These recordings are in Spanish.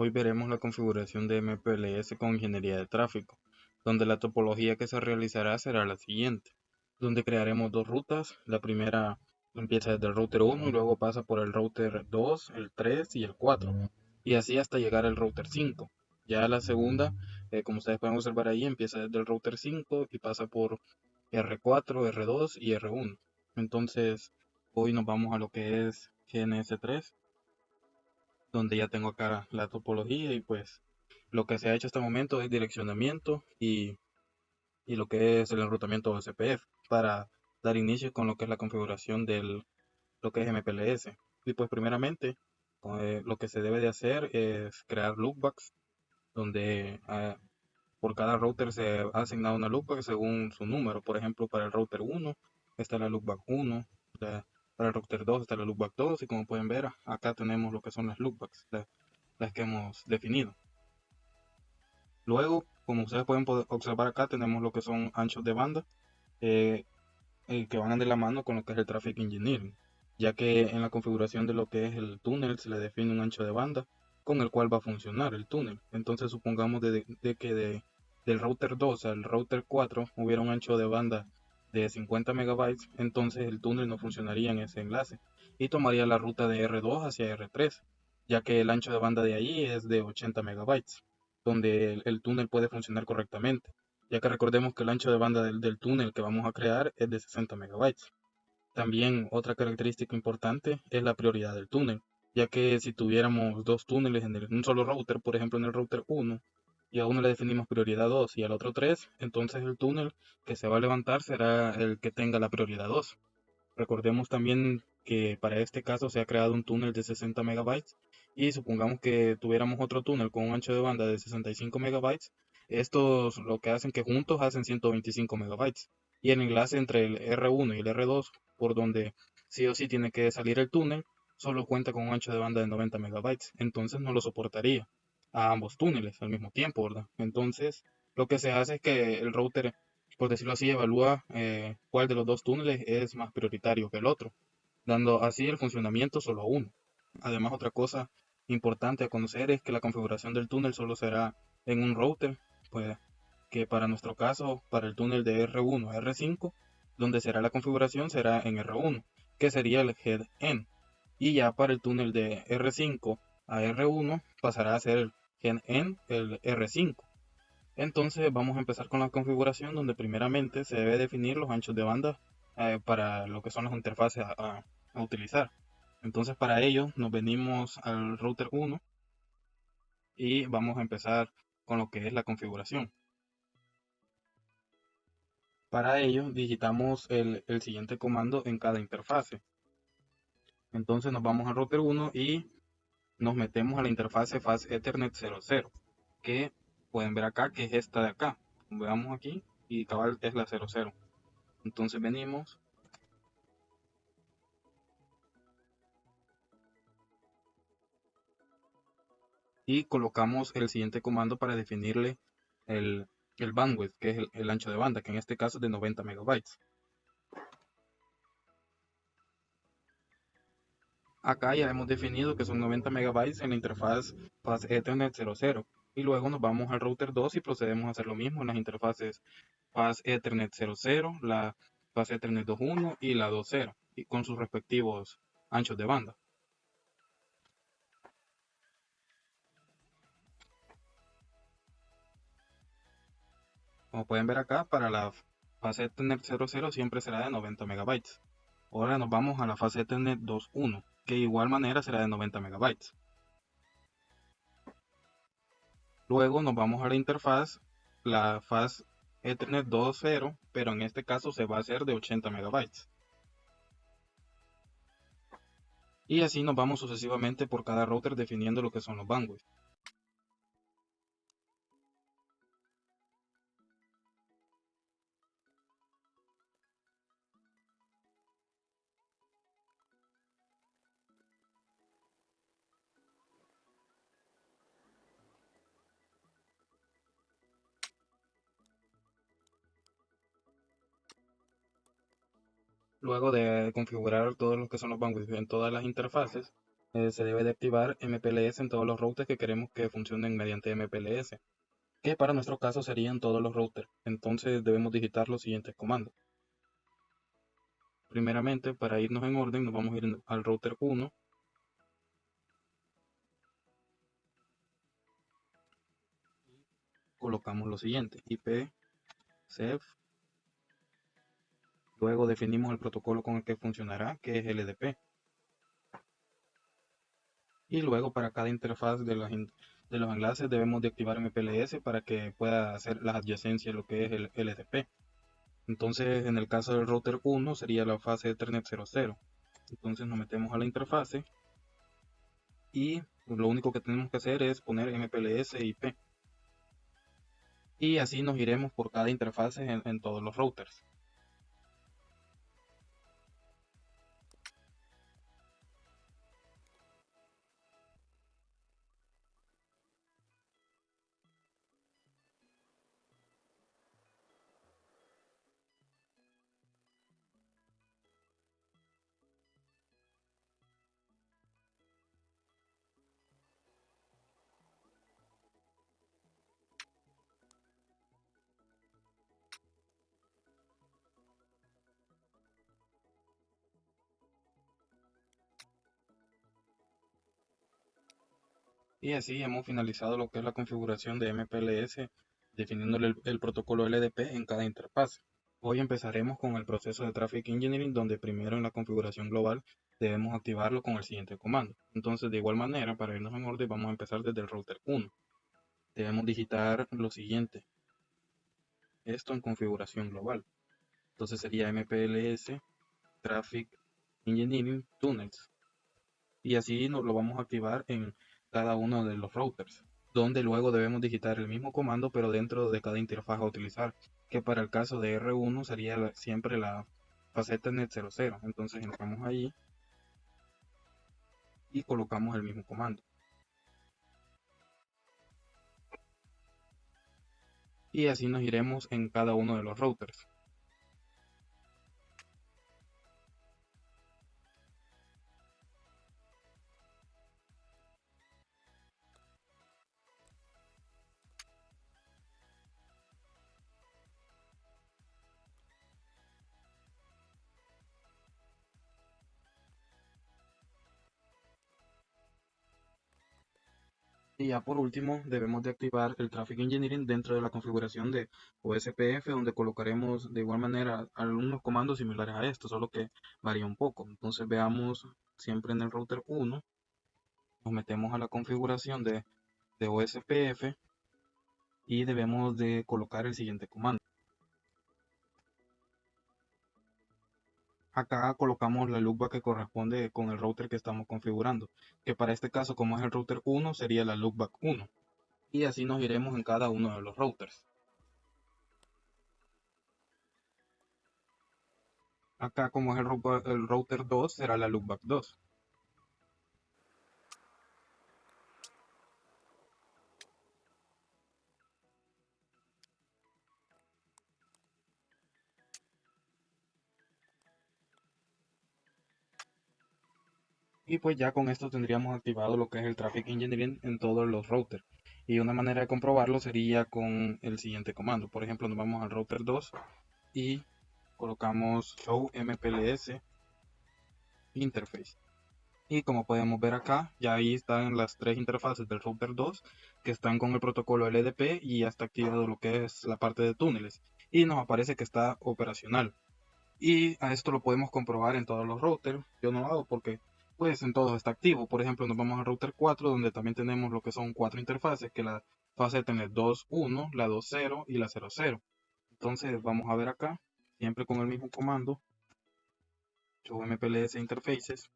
Hoy veremos la configuración de MPLS con ingeniería de tráfico, donde la topología que se realizará será la siguiente, donde crearemos dos rutas. La primera empieza desde el router 1 y luego pasa por el router 2, el 3 y el 4, y así hasta llegar al router 5. Ya la segunda, como ustedes pueden observar ahí, empieza desde el router 5 y pasa por R4, R2 y R1. Entonces, hoy nos vamos a lo que es GNS3, donde ya tengo acá la topología y pues lo que se ha hecho hasta el momento es direccionamiento y lo que es el enrutamiento OSPF para dar inicio con lo que es la configuración del lo que es MPLS. Y pues primeramente lo que se debe de hacer es crear loopbacks donde por cada router se ha asignado una loopback según su número. Por ejemplo, para el router 1 está la loopback 1, para el router 2 está la loopback 2 y como pueden ver acá tenemos lo que son las loopbacks, las que hemos definido. Luego, como ustedes pueden observar acá, tenemos lo que son anchos de banda eh, que van de la mano con lo que es el Traffic Engineering, ya que en la configuración de lo que es el túnel se le define un ancho de banda con el cual va a funcionar el túnel. Entonces supongamos de que del router 2 al router 4 hubiera un ancho de banda de 50 megabytes, entonces el túnel no funcionaría en ese enlace y tomaría la ruta de R2 hacia R3, ya que el ancho de banda de ahí es de 80 megabytes, donde el túnel puede funcionar correctamente, ya que recordemos que el ancho de banda del túnel que vamos a crear es de 60 megabytes. También otra característica importante es la prioridad del túnel, ya que si tuviéramos dos túneles en un solo router, por ejemplo en el router 1, y a uno le definimos prioridad 2 y al otro 3, entonces el túnel que se va a levantar será el que tenga la prioridad 2. Recordemos también que para este caso se ha creado un túnel de 60 megabytes y supongamos que tuviéramos otro túnel con un ancho de banda de 65 megabytes. Estos lo que hacen que juntos hacen 125 megabytes. Y el enlace entre el R1 y el R2, por donde sí o sí tiene que salir el túnel, solo cuenta con un ancho de banda de 90 megabytes. Entonces no lo soportaría a ambos túneles al mismo tiempo, ¿verdad? Entonces lo que se hace es que el router, por decirlo así, evalúa cuál de los dos túneles es más prioritario que el otro, dando así el funcionamiento solo a uno. Además, otra cosa importante a conocer es que la configuración del túnel solo será en un router, pues que para nuestro caso, para el túnel de R1 a R5, donde será la configuración será en R1, que sería el head end, y ya para el túnel de R5 a R1 pasará a ser el head end, el R5. Entonces vamos a empezar con la configuración donde primeramente se debe definir los anchos de banda para lo que son las interfaces a utilizar. Entonces para ello nos venimos al router 1 y vamos a empezar con lo que es la configuración. Para ello digitamos el siguiente comando en cada interfase. Entonces nos vamos al router 1 y nos metemos a la interfase Fast Ethernet 00, que pueden ver acá que es esta de acá. Veamos aquí y cabal es la 00. Entonces venimos y colocamos el siguiente comando para definirle el, el bandwidth, que es el ancho de banda, que en este caso es de 90 megabytes. Acá ya hemos definido que son 90 megabytes en la interfaz Fast Ethernet 00. Y luego nos vamos al router 2 y procedemos a hacer lo mismo en las interfaces Fast Ethernet 00, la Fast Ethernet 2.1 y la 2.0, y con sus respectivos anchos de banda. Como pueden ver acá, para la fase Ethernet 00 siempre será de 90 megabytes. Ahora nos vamos a la fase Ethernet 2.1, que de igual manera será de 90 megabytes. Luego nos vamos a la interfaz, la fase Ethernet 2.0, pero en este caso se va a hacer de 80 megabytes. Y así nos vamos sucesivamente por cada router definiendo lo que son los bandwidth. Luego de configurar todos los que son los bandwidth en todas las interfaces, se debe de activar MPLS en todos los routers que queremos que funcionen mediante MPLS, que para nuestro caso serían todos los routers. Entonces debemos digitar los siguientes comandos. Primeramente, para irnos en orden, nos vamos a ir al router 1. Colocamos lo siguiente: IP, CEF. Luego definimos el protocolo con el que funcionará, que es LDP. Y luego para cada interfaz de los enlaces debemos de activar MPLS para que pueda hacer las adyacencias, lo que es el LDP. Entonces, en el caso del router 1 sería la fase Ethernet 00. Entonces nos metemos a la interfase y lo único que tenemos que hacer es poner MPLS IP. Y así nos iremos por cada interfase en todos los routers. Y así hemos finalizado lo que es la configuración de MPLS, definiéndole el protocolo LDP en cada interfaz. Hoy empezaremos con el proceso de Traffic Engineering, donde primero en la configuración global debemos activarlo con el siguiente comando. Entonces, de igual manera, para irnos en orden, vamos a empezar desde el router 1. Debemos digitar lo siguiente, esto en configuración global. Entonces sería MPLS Traffic Engineering Tunnels. Y así nos lo vamos a activar en cada uno de los routers, donde luego debemos digitar el mismo comando pero dentro de cada interfaz a utilizar, que para el caso de R1 sería siempre la faceta net 00. Entonces entramos allí y colocamos el mismo comando. Y así nos iremos en cada uno de los routers. Y ya por último, debemos de activar el Traffic Engineering dentro de la configuración de OSPF, donde colocaremos de igual manera algunos comandos similares a esto, solo que varía un poco. Entonces veamos siempre en el router 1, nos metemos a la configuración de OSPF y debemos de colocar el siguiente comando. Acá colocamos la loopback que corresponde con el router que estamos configurando, que para este caso, como es el router 1, sería la loopback 1. Y así nos iremos en cada uno de los routers. Acá, como es el router 2, será la loopback 2. Y pues ya con esto tendríamos activado lo que es el Traffic Engineering en todos los routers. Y una manera de comprobarlo sería con el siguiente comando. Por ejemplo, nos vamos al router 2 y colocamos show MPLS interface. Y como podemos ver acá, ya ahí están las tres interfaces del router 2 que están con el protocolo LDP y ya está activado lo que es la parte de túneles. Y nos aparece que está operacional. Y a esto lo podemos comprobar en todos los routers. Yo no lo hago porque pues en todos está activo. Por ejemplo, nos vamos al router 4 donde también tenemos lo que son cuatro interfaces, que la fase tiene 2.1, la 2.0 y la 0.0. Entonces vamos a ver acá, siempre con el mismo comando, show MPLS interfaces.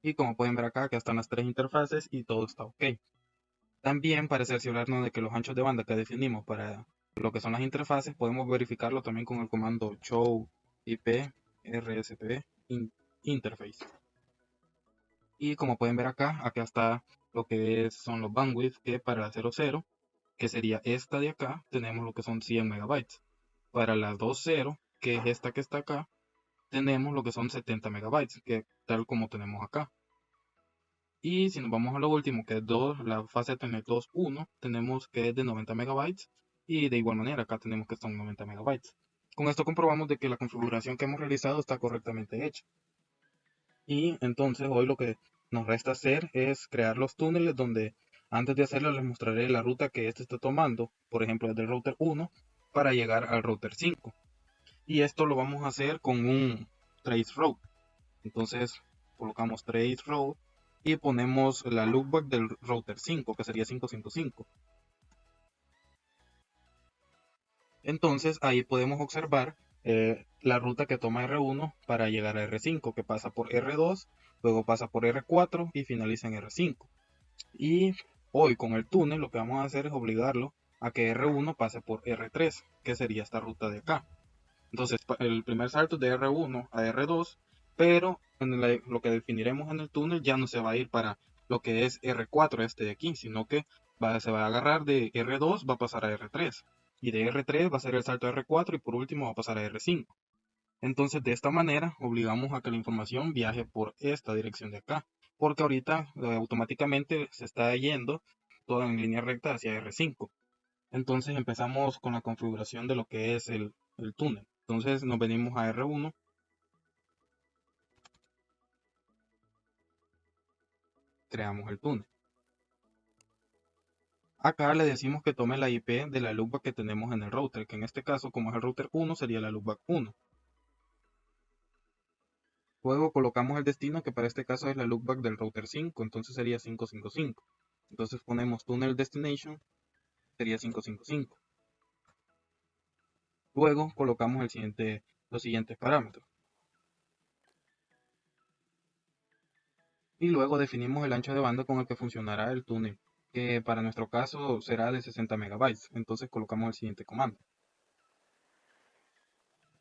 Y como pueden ver acá, que están las tres interfaces y todo está ok. También para cerciorarnos de que los anchos de banda que definimos para lo que son las interfaces, podemos verificarlo también con el comando show IP RSP interface. Y como pueden ver acá, acá está lo que son los bandwidth, que para la 00, que sería esta de acá, tenemos lo que son 100 megabytes. Para la 20, que es esta que está acá, tenemos lo que son 70 megabytes, que tal como tenemos acá. Y si nos vamos a lo último, que es 2, la fase Telnet 2.1, tenemos que es de 90 megabytes y de igual manera acá tenemos que son 90 megabytes. Con esto comprobamos de que la configuración que hemos realizado está correctamente hecha. Y entonces hoy lo que nos resta hacer es crear los túneles donde antes de hacerlo les mostraré la ruta que este está tomando, por ejemplo desde el router 1 para llegar al router 5. Y esto lo vamos a hacer con un trace route. Entonces colocamos trace route y ponemos la loopback del router 5, que sería 555. Entonces ahí podemos observar la ruta que toma R1 para llegar a R5, que pasa por R2, luego pasa por R4 y finaliza en R5. Y hoy con el túnel lo que vamos a hacer es obligarlo a que R1 pase por R3, que sería esta ruta de acá. Entonces el primer salto es de R1 a R2, pero lo que definiremos en el túnel ya no se va a ir para lo que es R4 este de aquí, sino que se va a agarrar de R2, va a pasar a R3. Y de R3 va a ser el salto a R4 y por último va a pasar a R5. Entonces de esta manera obligamos a que la información viaje por esta dirección de acá, porque ahorita automáticamente se está yendo toda en línea recta hacia R5. Entonces empezamos con la configuración de lo que es el túnel. Entonces nos venimos a R1, creamos el túnel. Acá le decimos que tome la IP de la loopback que tenemos en el router, que en este caso, como es el router 1, sería la loopback 1. Luego colocamos el destino, que para este caso es la loopback del router 5, entonces sería 555. Entonces ponemos tunnel destination, sería 555. Luego colocamos los siguientes parámetros. Y luego definimos el ancho de banda con el que funcionará el túnel, que para nuestro caso será de 60 megabytes. Entonces colocamos el siguiente comando.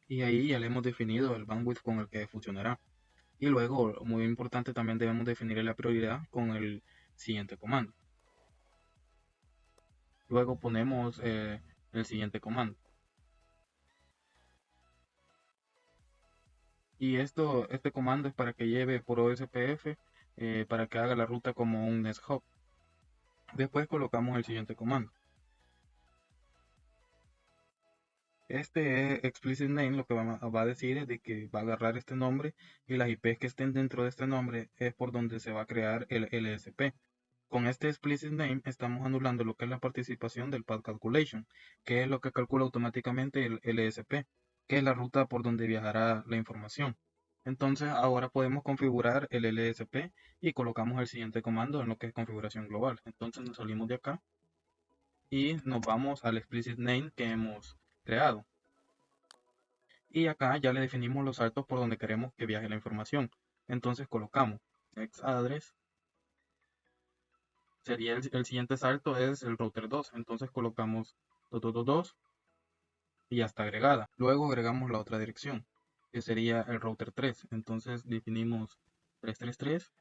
Y ahí ya le hemos definido el bandwidth con el que funcionará. Y luego, muy importante, también debemos definir la prioridad con el siguiente comando. Luego ponemos el siguiente comando. Y este comando es para que lleve por OSPF, para que haga la ruta como un Nest Hub. Después colocamos el siguiente comando. Este explicit name lo que va a decir es de que va a agarrar este nombre y las IPs que estén dentro de este nombre es por donde se va a crear el LSP. Con este explicit name estamos anulando lo que es la participación del path calculation, que es lo que calcula automáticamente el LSP, que es la ruta por donde viajará la información. Entonces ahora podemos configurar el LSP y colocamos el siguiente comando en lo que es configuración global. Entonces nos salimos de acá y nos vamos al explicit name que hemos creado. Y acá ya le definimos los saltos por donde queremos que viaje la información. Entonces colocamos xAddress, sería el siguiente salto es el router 2. Entonces colocamos 2222 y ya está agregada. Luego agregamos la otra dirección, que sería el router 3. Entonces definimos 333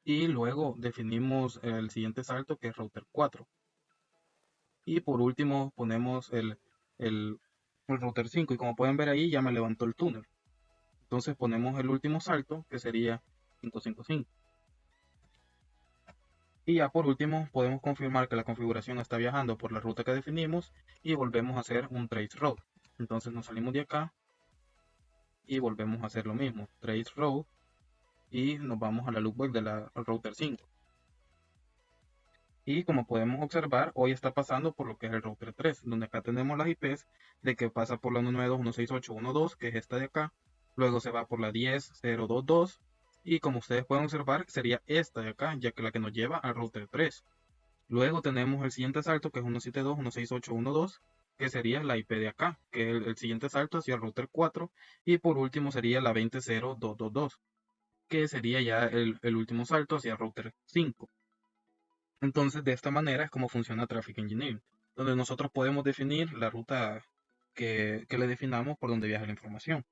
y luego definimos el siguiente salto que es router 4. Y por último ponemos el router 5 y como pueden ver ahí ya me levantó el túnel. Entonces ponemos el último salto que sería 555. Y ya por último podemos confirmar que la configuración está viajando por la ruta que definimos y volvemos a hacer un trace route. Entonces nos salimos de acá y volvemos a hacer lo mismo, trace route, y nos vamos a la loopback de la router 5. Y como podemos observar, hoy está pasando por lo que es el router 3, donde acá tenemos las IPs de que pasa por la 192.168.1.2, que es esta de acá, luego se va por la 10.0.2.2, y como ustedes pueden observar, sería esta de acá, ya que la que nos lleva al router 3. Luego tenemos el siguiente salto, que es 172.168.1.2, que sería la IP de acá, que es el siguiente salto hacia el router 4, y por último sería la 20.0.2.2, que sería ya el último salto hacia el router 5. Entonces, de esta manera es como funciona Traffic Engineering, donde nosotros podemos definir la ruta que le definamos por donde viaja la información.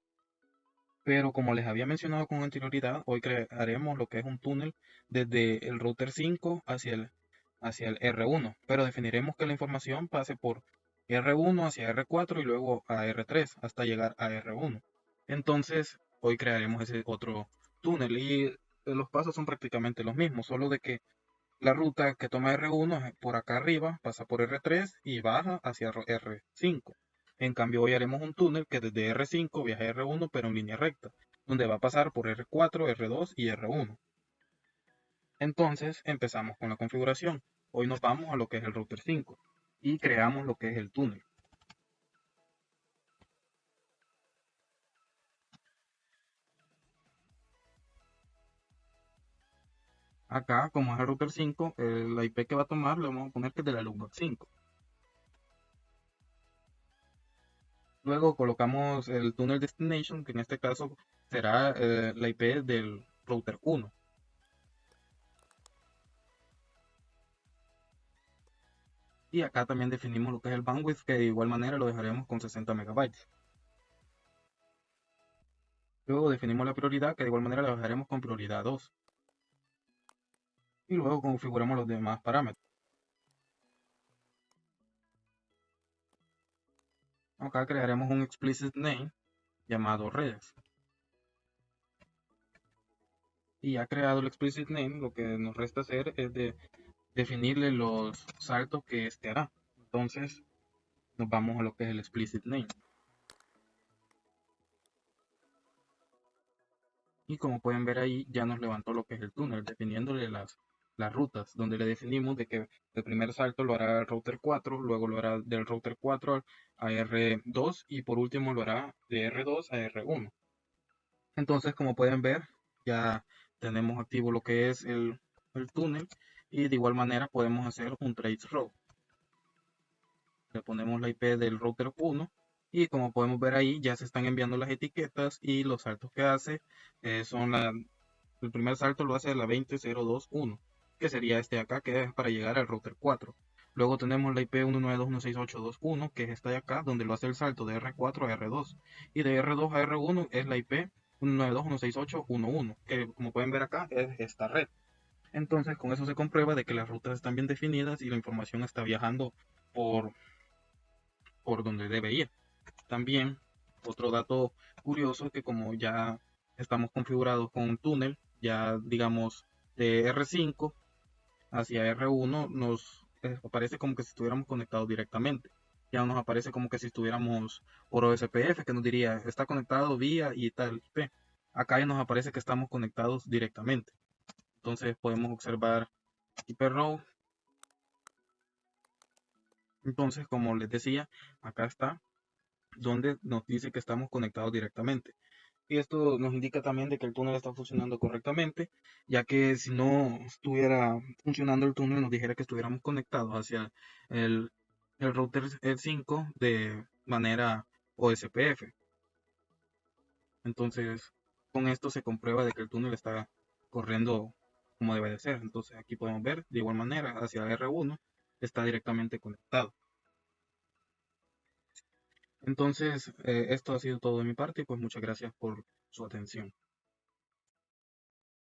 Pero como les había mencionado con anterioridad, hoy crearemos lo que es un túnel desde el router 5 hacia el R1, pero definiremos que la información pase por R1 hacia R4 y luego a R3 hasta llegar a R1. Entonces, hoy crearemos ese otro túnel y los pasos son prácticamente los mismos, solo de que la ruta que toma R1 es por acá arriba, pasa por R3 y baja hacia R5. En cambio, hoy haremos un túnel que desde R5 viaja a R1 pero en línea recta, donde va a pasar por R4, R2 y R1. Entonces empezamos con la configuración. Hoy nos vamos a lo que es el router 5 y creamos lo que es el túnel. Acá, como es el router 5, la IP que va a tomar le vamos a poner que es de la loopback 5. Luego colocamos el tunnel destination, que en este caso será la IP del router 1. Y acá también definimos lo que es el bandwidth, que de igual manera lo dejaremos con 60 megabytes. Luego definimos la prioridad, que de igual manera la dejaremos con prioridad 2. Y luego configuramos los demás parámetros. Acá crearemos un explicit name llamado redes. Y ya creado el explicit name, lo que nos resta hacer es definirle los saltos que este hará. Entonces nos vamos a lo que es el explicit name. Y como pueden ver ahí, ya nos levantó lo que es el túnel, definiéndole las rutas, donde le definimos de que el primer salto lo hará el router 4, luego lo hará del router 4 a R2 y por último lo hará de R2 a R1. Entonces, como pueden ver, ya tenemos activo lo que es el túnel y de igual manera podemos hacer un trace route. Le ponemos la IP del router 1 y como podemos ver ahí ya se están enviando las etiquetas y los saltos que hace son el primer salto lo hace a la 20021, que sería este de acá, que es para llegar al router 4. Luego tenemos la IP 192.168.2.1, que es esta de acá, donde lo hace el salto de R4 a R2. Y de R2 a R1 es la IP 192.168.1.1, que como pueden ver acá es esta red. Entonces con eso se comprueba de que las rutas están bien definidas y la información está viajando por, por donde debe ir. También, otro dato curioso que como ya estamos configurados con un túnel, ya digamos de R5 hacia R1, nos aparece como que si estuviéramos conectados directamente. Ya nos aparece como que si estuviéramos por OSPF, que nos diría está conectado vía y tal IP. Acá ya nos aparece que estamos conectados directamente. Entonces podemos observar IP row. Entonces, como les decía, acá está donde nos dice que estamos conectados directamente. Y esto nos indica también de que el túnel está funcionando correctamente, ya que si no estuviera funcionando el túnel nos dijera que estuviéramos conectados hacia el, el router 5 de manera OSPF. Entonces, con esto se comprueba de que el túnel está corriendo como debe de ser. Entonces, aquí podemos ver de igual manera hacia R1 está directamente conectado. Entonces, esto ha sido todo de mi parte y pues muchas gracias por su atención.